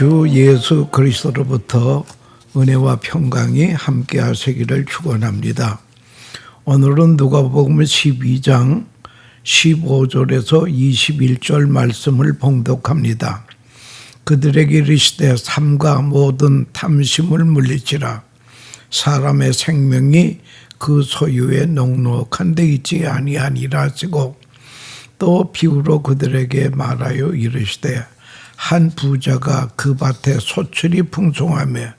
주 예수 그리스도로부터 은혜와 평강이 함께 하시기를 축원합니다. 오늘은 누가복음 12장 15절에서 21절 말씀을 봉독합니다. 그들에게 이르시되 삼가 모든 탐심을 물리치라. 사람의 생명이 그 소유에 넉넉한 데 있지 아니하니라 하시고 또 비유로 그들에게 말하여 이르시되 한 부자가 그 밭에 소출이 풍성하며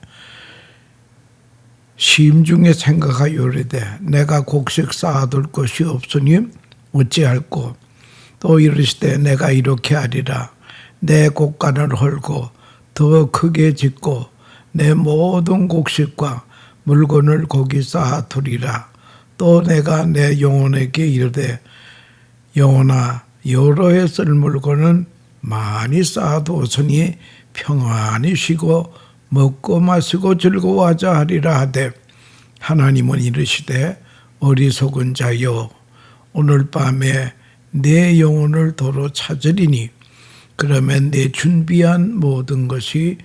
심중에 생각하여 이르되 내가 곡식 쌓아둘 것이 없으니 어찌할꼬. 또 이르시되 내가 이렇게 하리라. 내 곡간을 헐고 더 크게 짓고 내 모든 곡식과 물건을 거기 쌓아두리라. 또 내가 내 영혼에게 이르되 영혼아 여러 해 쓸 물건은 많이 쌓아두었으니 평안히 쉬고 먹고 마시고 즐거워하자 하리라 하되 하나님은 이르시되 어리석은 자여 오늘 밤에 내 영혼을 도로 찾으리니 그러면 내 준비한 모든 것이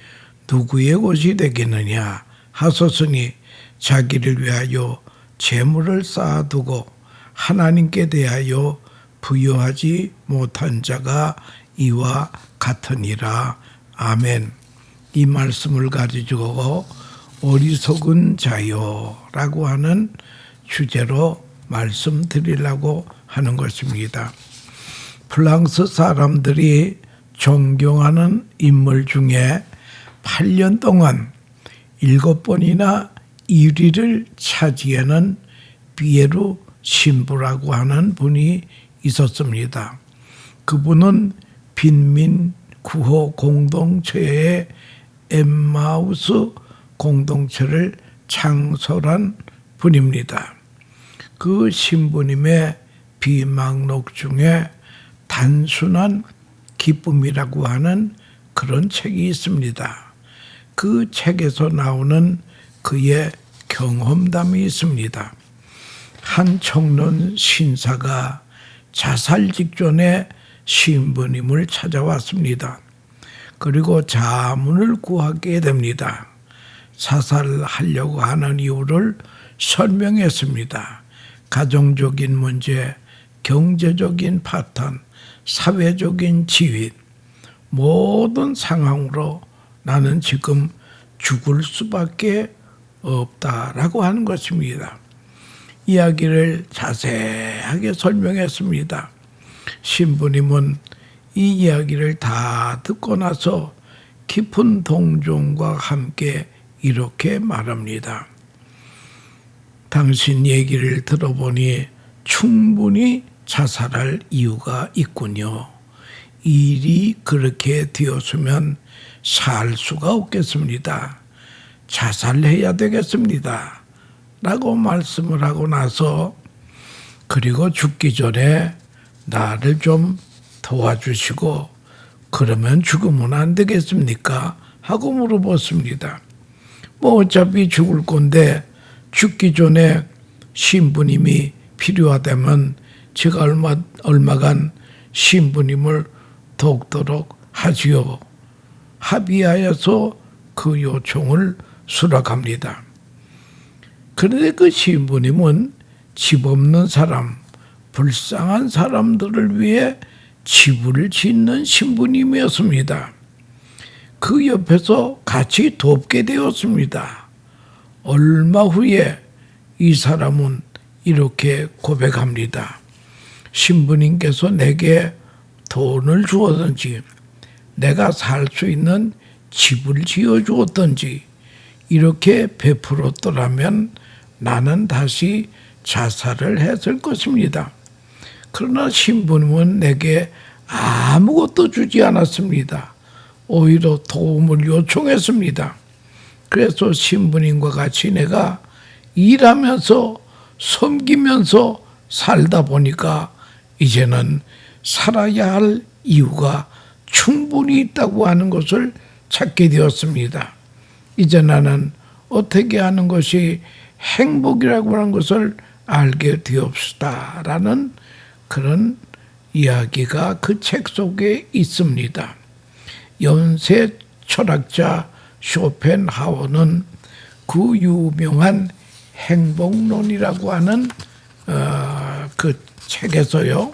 누구의 것이 되겠느냐 하소서니 자기를 위하여 재물을 쌓아두고 하나님께 대하여 부여하지 못한 자가 이와 같으니라. 아멘. 이 말씀을 가지고 어리석은 자요라고 하는 주제로 말씀드리려고 하는 것입니다. 프랑스 사람들이 존경하는 인물 중에 8년 동안 7번이나 1위를 차지하는 비에르 신부라고 하는 분이 있었습니다. 그분은 빈민 구호 공동체의 엠마우스 공동체를 창설한 분입니다. 그 신부님의 비망록 중에 단순한 기쁨이라고 하는 그런 책이 있습니다. 그 책에서 나오는 그의 경험담이 있습니다. 한 청년 신사가 자살 직전에 신부님을 찾아왔습니다. 그리고 자문을 구하게 됩니다. 자살하려고 하는 이유를 설명했습니다. 가정적인 문제, 경제적인 파탄, 사회적인 지위, 모든 상황으로 나는 지금 죽을 수밖에 없다라고 하는 것입니다. 이야기를 자세하게 설명했습니다. 신부님은 이 이야기를 다 듣고 나서 깊은 동정과 함께 이렇게 말합니다. 당신 얘기를 들어보니 충분히 자살할 이유가 있군요. 일이 그렇게 되었으면 살 수가 없겠습니다. 자살해야 되겠습니다. 라고 말씀을 하고 나서 그리고 죽기 전에 나를 좀 도와주시고 그러면 죽으면 안 되겠습니까? 하고 물어봤습니다. 어차피 죽을 건데 죽기 전에 신부님이 필요하다면 제가 얼마간 신부님을 돕도록 하지요. 합의하여서 그 요청을 수락합니다. 그런데 그 신부님은 집 없는 사람, 불쌍한 사람들을 위해 집을 짓는 신부님이었습니다. 그 옆에서 같이 돕게 되었습니다. 얼마 후에 이 사람은 이렇게 고백합니다. 신부님께서 내게 돈을 주었든지 내가 살 수 있는 집을 지어주었든지 이렇게 베풀었더라면 나는 다시 자살을 했을 것입니다. 그러나 신부님은 내게 아무것도 주지 않았습니다. 오히려 도움을 요청했습니다. 그래서 신부님과 같이 내가 일하면서 섬기면서 살다 보니까 이제는 살아야 할 이유가 충분히 있다고 하는 것을 찾게 되었습니다. 이제 나는 어떻게 하는 것이 행복이라고 하는 것을 알게 되었다라는 그런 이야기가 그 책 속에 있습니다. 연쇄 철학자 쇼펜하우어는 그 유명한 행복론이라고 하는 그 책에서요,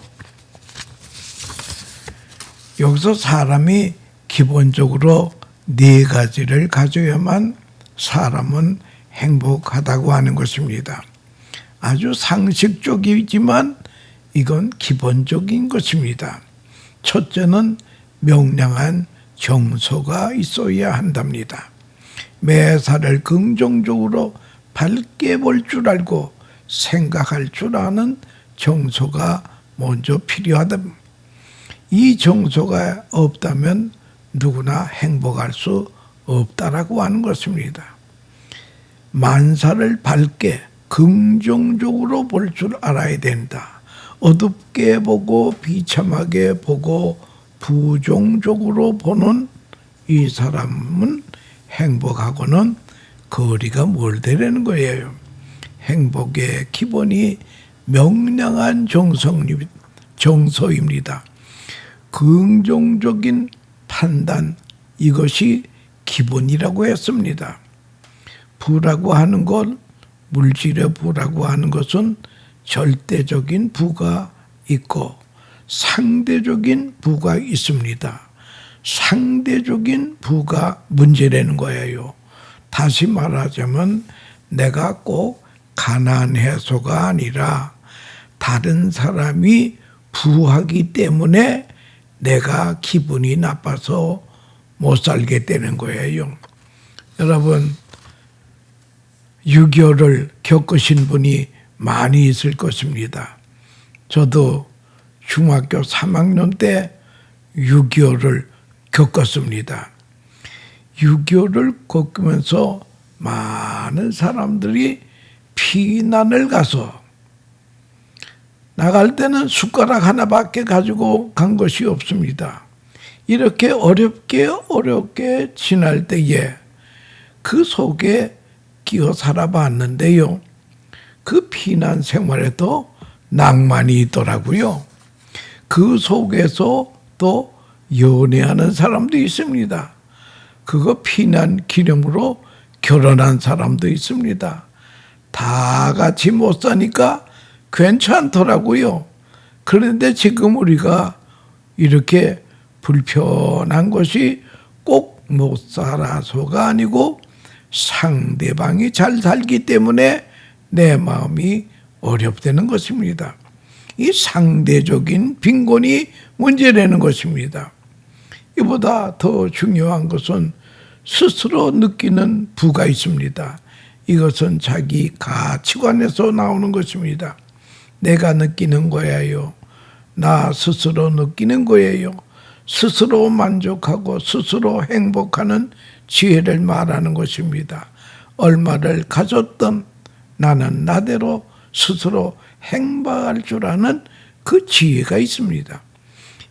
여기서 사람이 기본적으로 4가지를 가져야만 사람은 행복하다고 하는 것입니다. 아주 상식적이지만 이건 기본적인 것입니다. 첫째는 명량한 정서가 있어야 한답니다. 매사를 긍정적으로 밝게 볼 줄 알고 생각할 줄 아는 정서가 먼저 필요하다. 이 정서가 없다면 누구나 행복할 수 없다라고 하는 것입니다. 만사를 밝게 긍정적으로 볼 줄 알아야 된다. 어둡게 보고 비참하게 보고 부정적으로 보는 이 사람은 행복하고는 거리가 멀다라는 거예요. 행복의 기본이 명량한 정서입니다. 긍정적인 판단, 이것이 기본이라고 했습니다. 부라고 하는 것, 물질의 부라고 하는 것은 절대적인 부가 있고 상대적인 부가 있습니다. 상대적인 부가 문제라는 거예요. 다시 말하자면 내가 꼭 가난해서가 아니라 다른 사람이 부하기 때문에 내가 기분이 나빠서 못 살게 되는 거예요. 여러분, 6.25를 겪으신 분이 많이 있을 것입니다. 저도 중학교 3학년 때 6.25를 겪었습니다. 6.25를 겪으면서 많은 사람들이 피난을 가서 나갈 때는 숟가락 하나밖에 가지고 간 것이 없습니다. 이렇게 어렵게 지날 때에 그 속에 끼어 살아봤는데요. 그 피난 생활에도 낭만이 있더라고요. 그 속에서 또 연애하는 사람도 있습니다. 그거 피난 기념으로 결혼한 사람도 있습니다. 다 같이 못 사니까 괜찮더라고요. 그런데 지금 우리가 이렇게 불편한 것이 꼭 못 살아서가 아니고 상대방이 잘 살기 때문에 내 마음이 어렵다는 것입니다. 이 상대적인 빈곤이 문제라는 것입니다. 이보다 더 중요한 것은 스스로 느끼는 부가 있습니다. 이것은 자기 가치관에서 나오는 것입니다. 내가 느끼는 거예요. 나 스스로 느끼는 거예요. 스스로 만족하고 스스로 행복하는 지혜를 말하는 것입니다. 얼마를 가졌든 나는 나대로 스스로 행복할 줄 아는 그 지혜가 있습니다.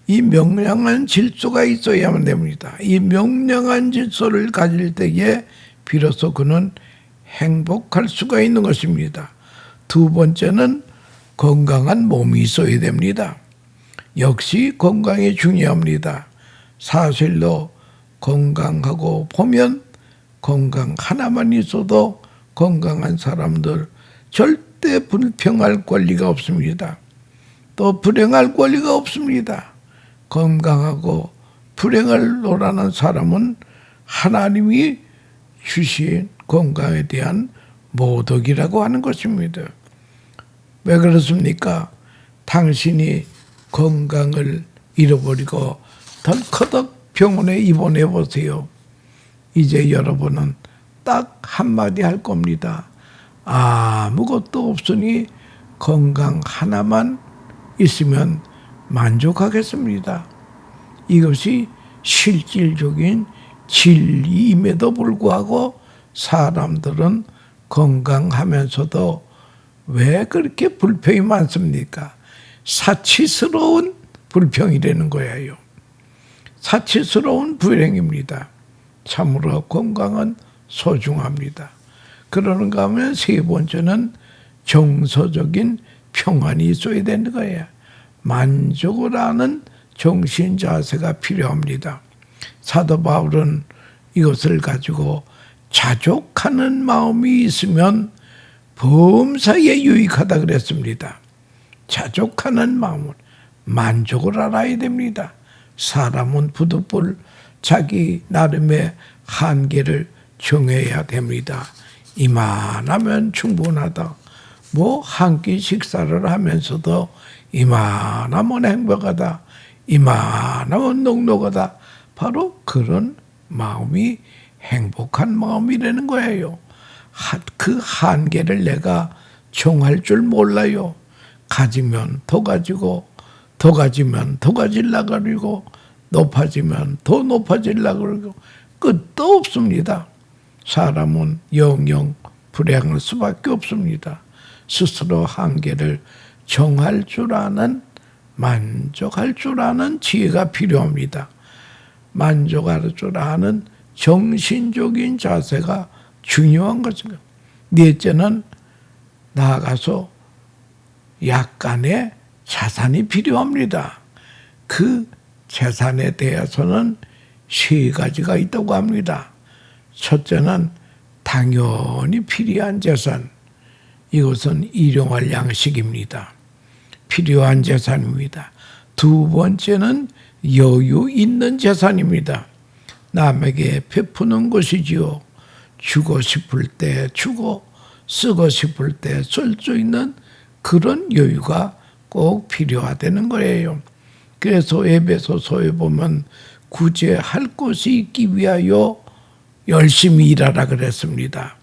이 명량한 질서가 있어야만 됩니다. 이 명량한 질서를 가질 때에 비로소 그는 행복할 수가 있는 것입니다. 두 번째는 건강한 몸이 있어야 됩니다. 역시 건강이 중요합니다. 사실로 건강하고 보면 건강 하나만 있어도 건강한 사람들 절대 불평할 권리가 없습니다. 또 불행할 권리가 없습니다. 건강하고 불행을 노라는 사람은 하나님이 주신 건강에 대한 모독이라고 하는 것입니다. 왜 그렇습니까? 당신이 건강을 잃어버리고 덜커덕 병원에 입원해 보세요. 이제 여러분은 딱 한마디 할 겁니다. 아무것도 없으니 건강 하나만 있으면 만족하겠습니다. 이것이 실질적인 진리임에도 불구하고 사람들은 건강하면서도 왜 그렇게 불평이 많습니까? 사치스러운 불평이라는 거예요. 사치스러운 불행입니다. 참으로 건강은 소중합니다. 그러는가 하면 세 번째는 정서적인 평안이 있어야 되는 거예요. 만족을 하는 정신 자세가 필요합니다. 사도 바울은 이것을 가지고 자족하는 마음이 있으면 범사에 유익하다 그랬습니다. 자족하는 마음은 만족을 알아야 됩니다. 사람은 부득불 자기 나름의 한계를 정해야 됩니다. 이만하면 충분하다. 뭐 한 끼 식사를 하면서도 이만하면 행복하다. 이만하면 넉넉하다. 바로 그런 마음이 행복한 마음이라는 거예요. 그 한계를 내가 정할 줄 몰라요. 가지면 더 가지고, 더 가지면 더 가지려고 그러고, 높아지면 더 높아지려고 그러고, 끝도 없습니다. 사람은 영영 불행할 수밖에 없습니다. 스스로 한계를 정할 줄 아는, 만족할 줄 아는 지혜가 필요합니다. 만족할 줄 아는 정신적인 자세가 중요한 것입니다. 넷째는 나아가서 약간의 자산이 필요합니다. 그 재산에 대해서는 세 가지가 있다고 합니다. 첫째는 당연히 필요한 재산. 이것은 일용할 양식입니다. 필요한 재산입니다. 두 번째는 여유 있는 재산입니다. 남에게 베푸는 것이지요. 주고 싶을 때 주고 쓰고 싶을 때 쓸 수 있는 그런 여유가 꼭 필요하다는 거예요. 그래서 에베소서에 보면 구제할 것이 있기 위하여 열심히 일하라 그랬습니다.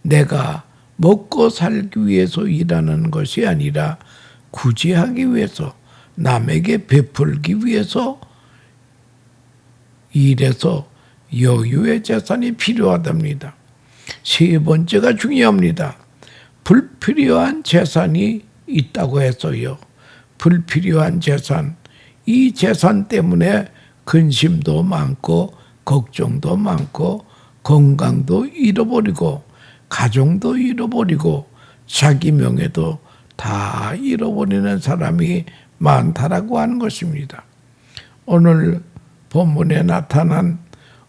내가 먹고 살기 위해서 일하는 것이 아니라 구제하기 위해서, 남에게 베풀기 위해서 일해서 여유의 재산이 필요하답니다. 세 번째가 중요합니다. 불필요한 재산이 있다고 해서요. 불필요한 재산, 이 재산 때문에 근심도 많고 걱정도 많고 건강도 잃어버리고 가정도 잃어버리고 자기 명예도 다 잃어버리는 사람이 많다라고 하는 것입니다. 오늘 본문에 나타난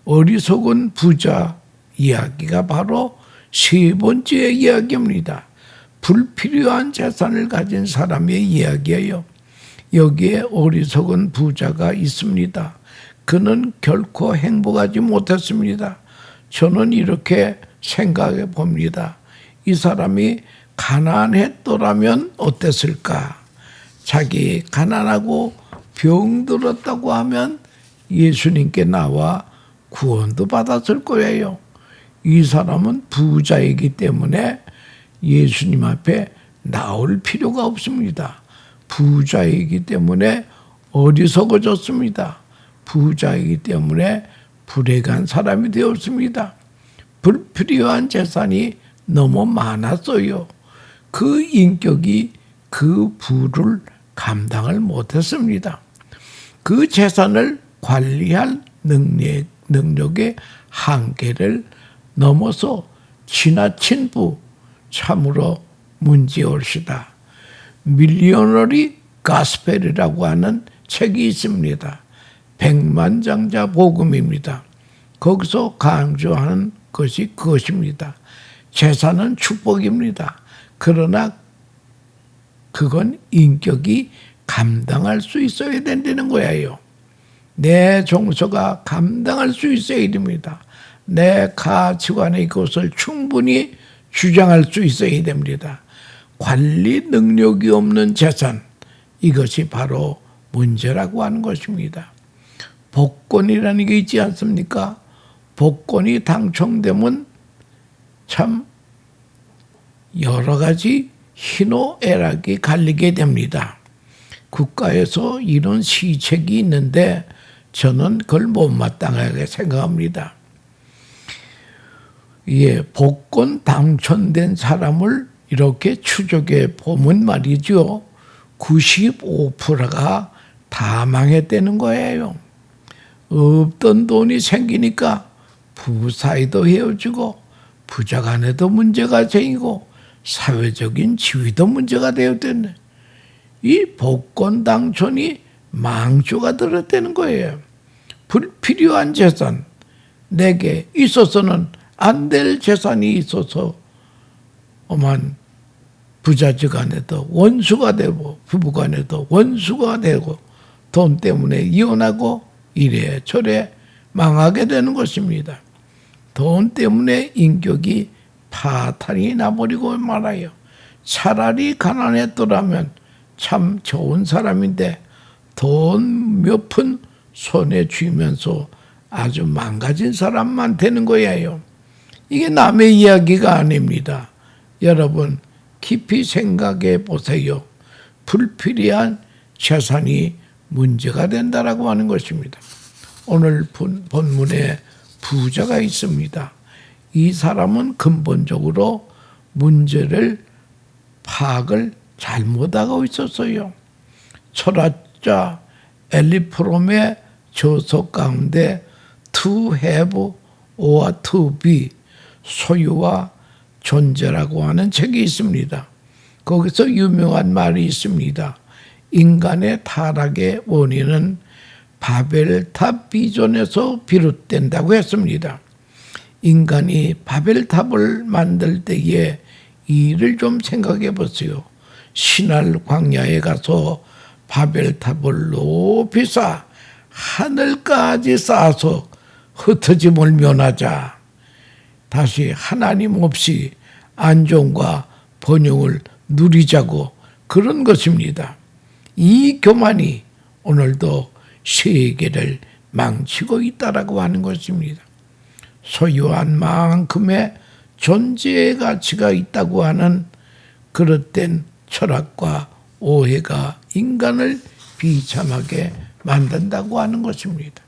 어리석은 부자 이야기가 바로 세 번째 이야기입니다. 불필요한 재산을 가진 사람의 이야기예요. 여기에 어리석은 부자가 있습니다. 그는 결코 행복하지 못했습니다. 저는 이렇게 생각해 봅니다. 이 사람이 가난했더라면 어땠을까? 자기 가난하고 병들었다고 하면 예수님께 나와 구원도 받았을 거예요. 이 사람은 부자이기 때문에 예수님 앞에 나올 필요가 없습니다. 부자이기 때문에 어리석어졌습니다. 부자이기 때문에 불행한 사람이 되었습니다. 불필요한 재산이 너무 많았어요. 그 인격이 그 부를 감당을 못했습니다. 그 재산을 관리할 능력의 한계를 넘어서 지나친 부, 참으로 문제올시다. 밀리너리 가스펠이라고 하는 책이 있습니다. 백만장자 복음입니다. 거기서 강조하는 것이 그것입니다. 재산은 축복입니다. 그러나 그건 인격이 감당할 수 있어야 된다는 거예요. 내 정서가 감당할 수 있어야 됩니다. 내 가치관의 것을 충분히 주장할 수 있어야 됩니다. 관리 능력이 없는 재산, 이것이 바로 문제라고 하는 것입니다. 복권이라는 게 있지 않습니까? 복권이 당첨되면 참 여러 가지 희노애락이 갈리게 됩니다. 국가에서 이런 시책이 있는데 저는 그걸 못마땅하게 생각합니다. 예, 복권 당첨된 사람을 이렇게 추적해 보면 말이죠. 95%가 다 망했다는 거예요. 없던 돈이 생기니까 부부 사이도 헤어지고 부자 간에도 문제가 생기고 사회적인 지위도 문제가 되었다네. 이 복권 당첨이 망조가 들었다는 거예요. 불필요한 재산, 내게 있어서는 안 될 재산이 있어서 오만 부자지간에도 원수가 되고 부부간에도 원수가 되고 돈 때문에 이혼하고 이래 저래 망하게 되는 것입니다. 돈 때문에 인격이 파탄이 나버리고 말아요. 차라리 가난했더라면 참 좋은 사람인데 돈 몇 푼 손에 쥐면서 아주 망가진 사람만 되는 거예요. 이게 남의 이야기가 아닙니다. 여러분 깊이 생각해 보세요. 불필요한 재산이 문제가 된다라고 하는 것입니다. 오늘 본문에 부자가 있습니다. 이 사람은 근본적으로 문제를 파악을 잘못하고 있었어요. 철학자 엘리프롬의 저서 가운데 to have or to be 소유와 존재라고 하는 책이 있습니다. 거기서 유명한 말이 있습니다. 인간의 타락의 원인은 바벨탑 비전에서 비롯된다고 했습니다. 인간이 바벨탑을 만들 때에 이를 좀 생각해 보세요. 신할 광야에 가서 바벨탑을 높이 쌓아 하늘까지 쌓아서 흩어짐을 면하자. 다시 하나님 없이 안정과 번영을 누리자고 그런 것입니다. 이 교만이 오늘도 세계를 망치고 있다라고 하는 것입니다. 소유한 만큼의 존재의 가치가 있다고 하는 그릇된 철학과 오해가 인간을 비참하게 만든다고 하는 것입니다.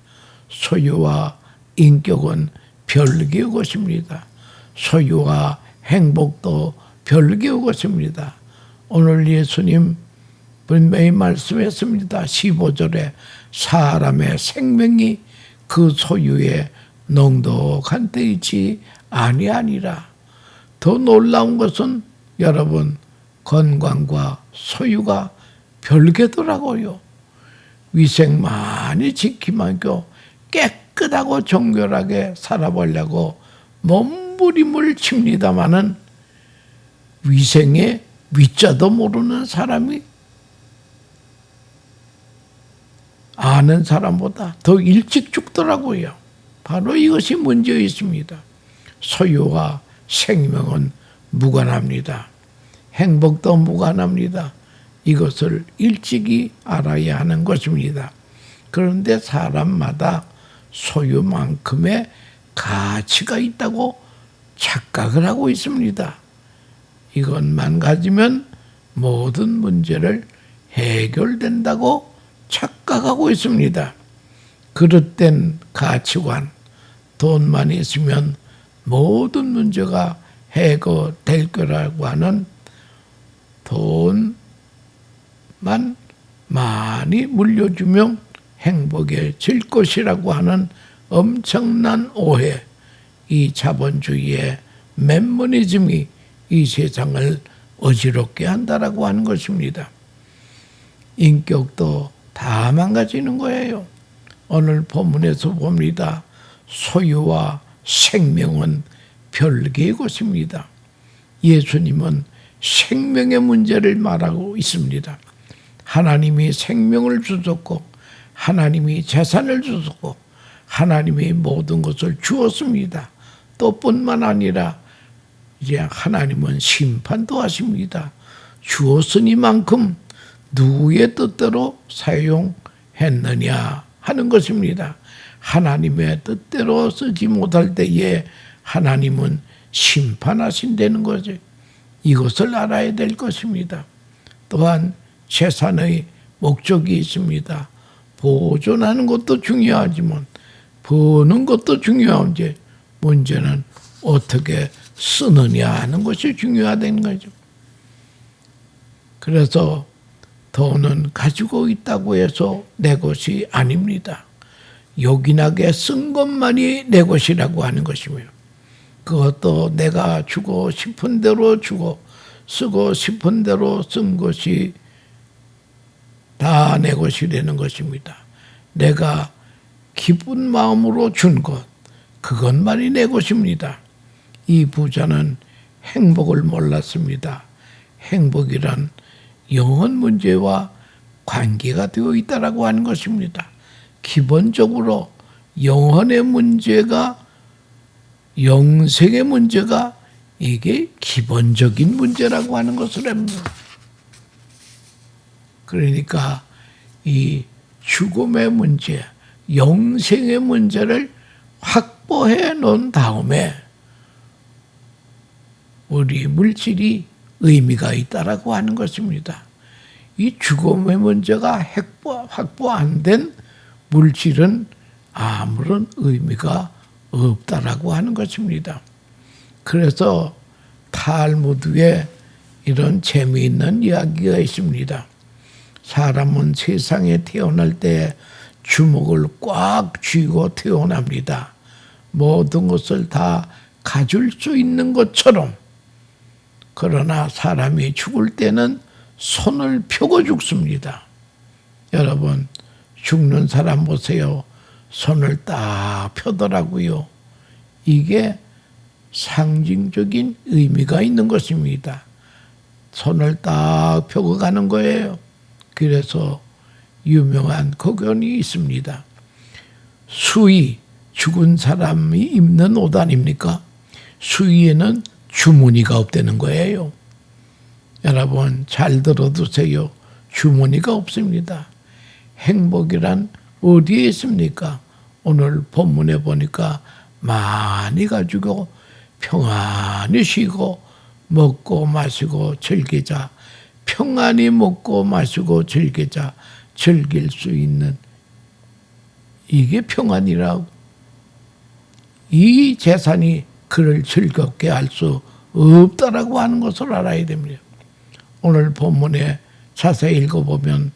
소유와 인격은 별개의 것입니다. 소유와 행복도 별개의 것입니다. 오늘 예수님 분명히 말씀했습니다. 15절에 사람의 생명이 그 소유에 넉넉한 데 있지 아니하니라. 더 놀라운 것은 여러분 건강과 소유가 별개더라고요. 위생 많이 지키면서 깨끗하고 정결하게 살아보려고 몸부림을 칩니다마는 위생의 위자도 모르는 사람이 아는 사람보다 더 일찍 죽더라고요. 바로 이것이 문제 있습니다. 소유와 생명은 무관합니다. 행복도 무관합니다. 이것을 일찍이 알아야 하는 것입니다. 그런데 사람마다 소유만큼의 가치가 있다고 착각을 하고 있습니다. 이것만 가지면 모든 문제를 해결된다고 착각하고 있습니다. 그릇된 가치관, 돈만 있으면 모든 문제가 해결될 거라고 하는 돈만 많이 물려주면 행복해질 것이라고 하는 엄청난 오해, 이 자본주의의 맨머니즘이 이 세상을 어지럽게 한다라고 하는 것입니다. 인격도 다 망가지는 거예요. 오늘 본문에서 봅니다. 소유와 생명은 별개의 것입니다. 예수님은 생명의 문제를 말하고 있습니다. 하나님이 생명을 주셨고 하나님이 재산을 주셨고 하나님이 모든 것을 주었습니다. 또 뿐만 아니라 이제 하나님은 심판도 하십니다. 주었으니만큼 누구의 뜻대로 사용했느냐 하는 것입니다. 하나님의 뜻대로 쓰지 못할 때에 하나님은 심판하신다는 거죠. 이것을 알아야 될 것입니다. 또한 재산의 목적이 있습니다. 보존하는 것도 중요하지만 버는 것도 중요한지 문제는 어떻게 쓰느냐 하는 것이 중요하다는 거죠. 그래서 돈은 가지고 있다고 해서 내 것이 아닙니다. 요긴하게 쓴 것만이 내 것이라고 하는 것이며 그것도 내가 주고 싶은 대로 주고 쓰고 싶은 대로 쓴 것이 다 내 것이 되는 것입니다. 내가 기쁜 마음으로 준 것, 그것만이 내 것입니다. 이 부자는 행복을 몰랐습니다. 행복이란 영혼 문제와 관계가 되어 있다라고 하는 것입니다. 기본적으로 영혼의 문제가, 영생의 문제가 이게 기본적인 문제라고 하는 것을 합니다. 그러니까 이 죽음의 문제, 영생의 문제를 확보해 놓은 다음에 우리 물질이 의미가 있다라고 하는 것입니다. 이 죽음의 문제가 확보 안 된 물질은 아무런 의미가 없다라고 하는 것입니다. 그래서 탈무드에 이런 재미있는 이야기가 있습니다. 사람은 세상에 태어날 때 주먹을 꽉 쥐고 태어납니다. 모든 것을 다 가질 수 있는 것처럼. 그러나 사람이 죽을 때는 손을 펴고 죽습니다. 여러분, 죽는 사람 보세요. 손을 딱 펴더라고요. 이게 상징적인 의미가 있는 것입니다. 손을 딱 펴고 가는 거예요. 그래서 유명한 거견이 있습니다. 수의, 죽은 사람이 입는 옷 아닙니까? 수의에는 주머니가 없다는 거예요. 여러분 잘 들어두세요. 주머니가 없습니다. 행복이란 어디에 있습니까? 오늘 본문에 보니까 많이 가지고 평안히 쉬고 먹고 마시고 즐기자. 평안히 먹고 마시고 즐기자. 즐길 수 있는 이게 평안이라고. 이 재산이 그를 즐겁게 할 수 없다라고 하는 것을 알아야 됩니다. 오늘 본문에 자세히 읽어보면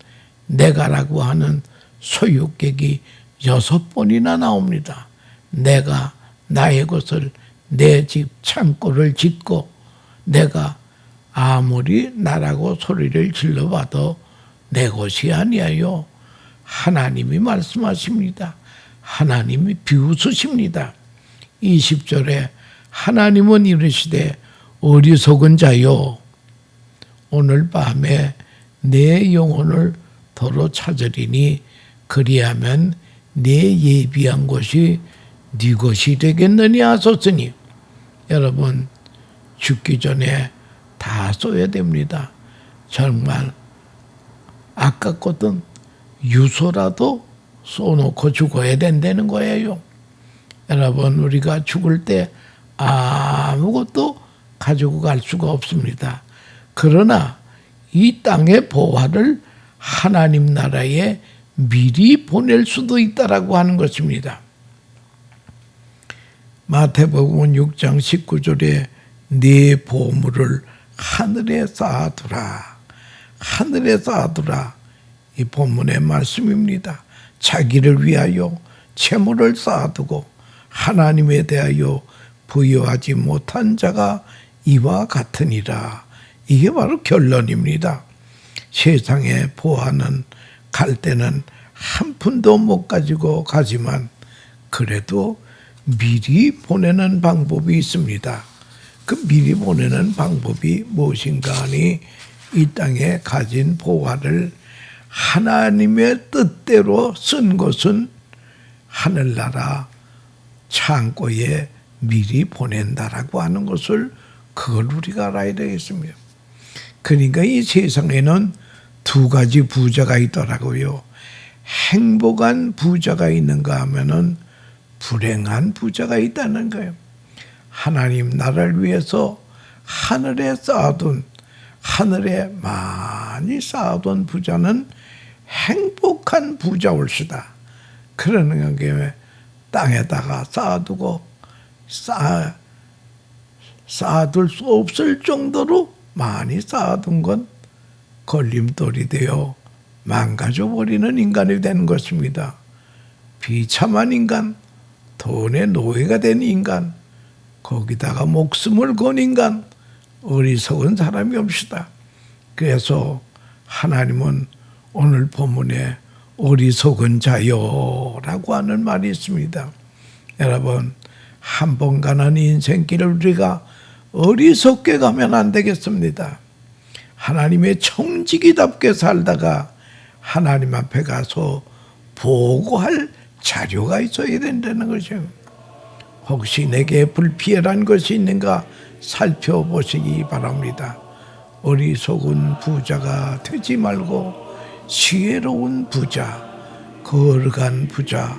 내가라고 하는 소유격이 6번이나 나옵니다. 내가 나의 것을 내 집 창고를 짓고 내가 아무리 나라고 소리를 질러봐도 내 것이 아니에요. 하나님이 말씀하십니다. 하나님이 비웃으십니다. 20절에 하나님은 이르시되 어리석은 자요 오늘 밤에 내 영혼을 도로 찾으리니 그리하면 내 예비한 것이 네 것이 되겠느냐 하셨으니 여러분 죽기 전에 다 써야 됩니다. 정말 아깝거든 유서라도 써놓고 죽어야 된다는 거예요. 여러분 우리가 죽을 때 아무것도 가지고 갈 수가 없습니다. 그러나 이 땅의 보화를 하나님 나라에 미리 보낼 수도 있다라고 하는 것입니다. 마태복음 6장 19절에 네 보물을 하늘에 쌓아두라. 하늘에 쌓아두라. 이 본문의 말씀입니다. 자기를 위하여 재물을 쌓아두고 하나님에 대하여 부여하지 못한 자가 이와 같으니라. 이게 바로 결론입니다. 세상의 보화는 갈 때는 한 푼도 못 가지고 가지만 그래도 미리 보내는 방법이 있습니다. 그 미리 보내는 방법이 무엇인가 하니 이 땅에 가진 보화를 하나님의 뜻대로 쓴 것은 하늘나라 창고에 미리 보낸다라고 하는 것을 그걸 우리가 알아야 되겠습니다. 그러니까 이 세상에는 두 가지 부자가 있더라고요. 행복한 부자가 있는가 하면은 불행한 부자가 있다는 거예요. 하나님 나라를 위해서 하늘에 쌓아둔 하늘에 많이 쌓아둔 부자는 행복한 부자올시다. 그러는 게 땅에다가 쌓아두고 쌓아둘 수 없을 정도로 많이 쌓아둔 건 걸림돌이 되어 망가져버리는 인간이 되는 것입니다. 비참한 인간, 돈의 노예가 된 인간, 거기다가 목숨을 건 인간, 어리석은 사람이 없시다. 그래서 하나님은 오늘 본문에 어리석은 자요라고 하는 말이 있습니다. 여러분 한 번 가는 인생길을 우리가 어리석게 가면 안 되겠습니다. 하나님의 청지기답게 살다가 하나님 앞에 가서 보고할 자료가 있어야 된다는 것이요. 혹시 내게 불피해란 것이 있는가 살펴보시기 바랍니다. 어리석은 부자가 되지 말고 지혜로운 부자, 거룩한 부자,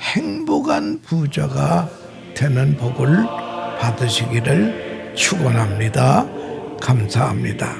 행복한 부자가 되는 복을 받으시기를 축원합니다. 감사합니다.